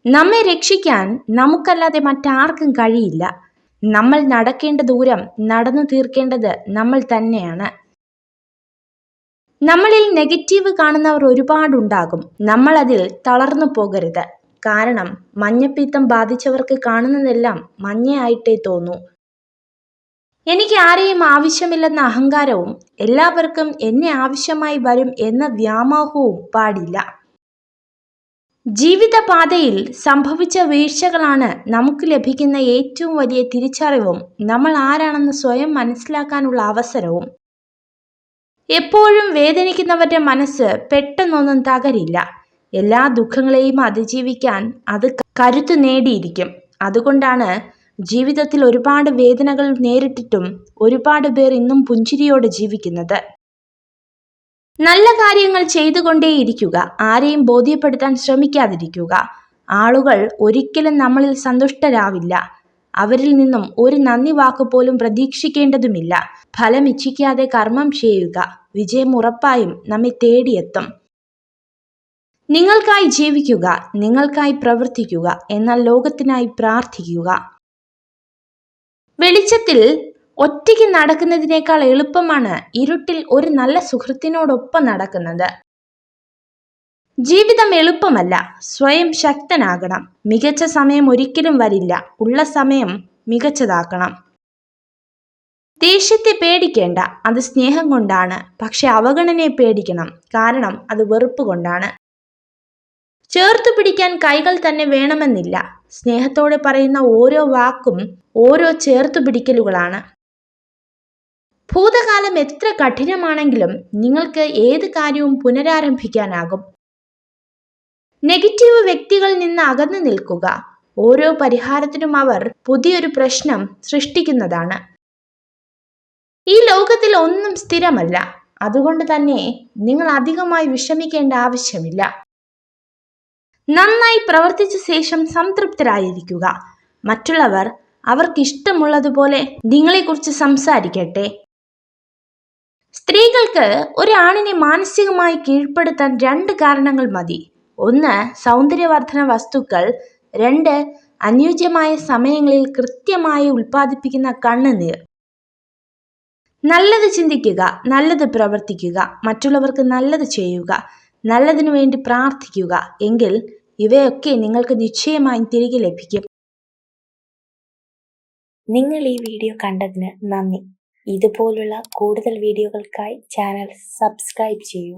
നമ്മെ രക്ഷിക്കാൻ നമുക്കല്ലാതെ മറ്റാർക്കും കഴിയില്ല. നമ്മൾ നടക്കേണ്ട ദൂരം നടന്നു തീർക്കേണ്ടത് നമ്മൾ തന്നെയാണ്. നമ്മളിൽ നെഗറ്റീവ് കാണുന്നവർ ഒരുപാടുണ്ടാകും. നമ്മൾ അതിൽ തളർന്നു പോകരുത്. കാരണം മഞ്ഞപ്പിത്തം ബാധിച്ചവർക്ക് കാണുന്നതെല്ലാം മഞ്ഞയായിട്ടേ തോന്നൂ. എനിക്ക് ആരെയും ആവശ്യമില്ലെന്ന അഹങ്കാരവും എല്ലാവർക്കും എന്നെ ആവശ്യമായി വരും എന്ന വ്യാമോഹവും പാടില്ല. ജീവിതപാതയിൽ സംഭവിച്ച വീഴ്ചകളാണ് നമുക്ക് ലഭിക്കുന്ന ഏറ്റവും വലിയ തിരിച്ചറിവും നമ്മൾ ആരാണെന്ന് സ്വയം മനസ്സിലാക്കാനുള്ള അവസരവും. എപ്പോഴും വേദനിക്കുന്നവരുടെ മനസ്സ് പെട്ടെന്നൊന്നും തകരില്ല. എല്ലാ ദുഃഖങ്ങളെയും അതിജീവിക്കാൻ അത് കരുത്തു നേടിയിരിക്കും. അതുകൊണ്ടാണ് ജീവിതത്തിൽ ഒരുപാട് വേദനകൾ നേരിട്ടിട്ടും ഒരുപാട് പേർ ഇന്നും പുഞ്ചിരിയോടെ ജീവിക്കുന്നത്. നല്ല കാര്യങ്ങൾ ചെയ്തുകൊണ്ടേയിരിക്കുക. ആരെയും ബോധ്യപ്പെടുത്താൻ ശ്രമിക്കാതിരിക്കുക. ആളുകൾ ഒരിക്കലും നമ്മളിൽ സന്തുഷ്ടരാവില്ല. അവരിൽ നിന്നും ഒരു നന്ദി വാക്കുപോലും പ്രതീക്ഷിക്കേണ്ടതുമില്ല. ഫലം ഇച്ഛിക്കാതെ കർമ്മം ചെയ്യുക. വിജയം ഉറപ്പായും നമ്മെ തേടിയെത്തും. നിങ്ങൾക്കായി ജീവിക്കുക, നിങ്ങൾക്കായി പ്രവർത്തിക്കുക, എന്നാൽ ലോകത്തിനായി പ്രാർത്ഥിക്കുക. വെളിച്ചത്തിൽ ഒറ്റയ്ക്ക് നടക്കുന്നതിനേക്കാൾ എളുപ്പമാണ് ഇരുട്ടിൽ ഒരു നല്ല സുഹൃത്തിനോടൊപ്പം നടക്കുന്നത്. ജീവിതം എളുപ്പമല്ല. സ്വയം ശക്തനാകണം. മികച്ച സമയം ഒരിക്കലും വരില്ല. ഉള്ള സമയം മികച്ചതാക്കണം. ദേഷ്യത്തെ പേടിക്കേണ്ട, അത് സ്നേഹം കൊണ്ടാണ്. പക്ഷെ അവഗണനയെ പേടിക്കണം, കാരണം അത് വെറുപ്പ് കൊണ്ടാണ്. ചേർത്തു പിടിക്കാൻ കൈകൾ തന്നെ വേണമെന്നില്ല. സ്നേഹത്തോടെ പറയുന്ന ഓരോ വാക്കും ഓരോ ചേർത്തു പിടിക്കലുകളാണ്. ഭൂതകാലം എത്ര കഠിനമാണെങ്കിലും നിങ്ങൾക്ക് ഏത് കാര്യവും പുനരാരംഭിക്കാനാകും. നെഗറ്റീവ് വ്യക്തികളിൽ നിന്ന് അകന്നു നിൽക്കുക. ഓരോ പരിഹാരത്തിനും അവർ പുതിയൊരു പ്രശ്നം സൃഷ്ടിക്കുന്നതാണ്. ഈ ലോകത്തിൽ ഒന്നും സ്ഥിരമല്ല. അതുകൊണ്ട് തന്നെ നിങ്ങൾ അധികമായി വിഷമിക്കേണ്ട ആവശ്യമില്ല. നന്നായി പ്രവർത്തിച്ച ശേഷം സംതൃപ്തരായിരിക്കുക. മറ്റുള്ളവർ അവർക്കിഷ്ടമുള്ളതുപോലെ നിങ്ങളെക്കുറിച്ച് സംസാരിക്കട്ടെ. സ്ത്രീകൾക്ക് ഒരാണിനെ മാനസികമായി കീഴ്പ്പെടുത്താൻ 2 കാരണങ്ങൾ മതി. 1. സൗന്ദര്യവർദ്ധന വസ്തുക്കൾ. 2. അനുയോജ്യമായ സമയങ്ങളിൽ കൃത്യമായി ഉൽപ്പാദിപ്പിക്കുന്ന കണ്ണുനീർ. നല്ലത് ചിന്തിക്കുക, നല്ലത് പ്രവർത്തിക്കുക, മറ്റുള്ളവർക്ക് നല്ലത് ചെയ്യുക, നല്ലതിനു വേണ്ടി പ്രാർത്ഥിക്കുക. എങ്കിൽ ഇവയൊക്കെ നിങ്ങൾക്ക് നിശ്ചയമായും തിരികെ ലഭിക്കും. നിങ്ങൾ ഈ വീഡിയോ കണ്ടതിന് നന്ദി. ഇതുപോലുള്ള കൂടുതൽ വീഡിയോകൾക്കായി ചാനൽ സബ്സ്ക്രൈബ് ചെയ്യൂ.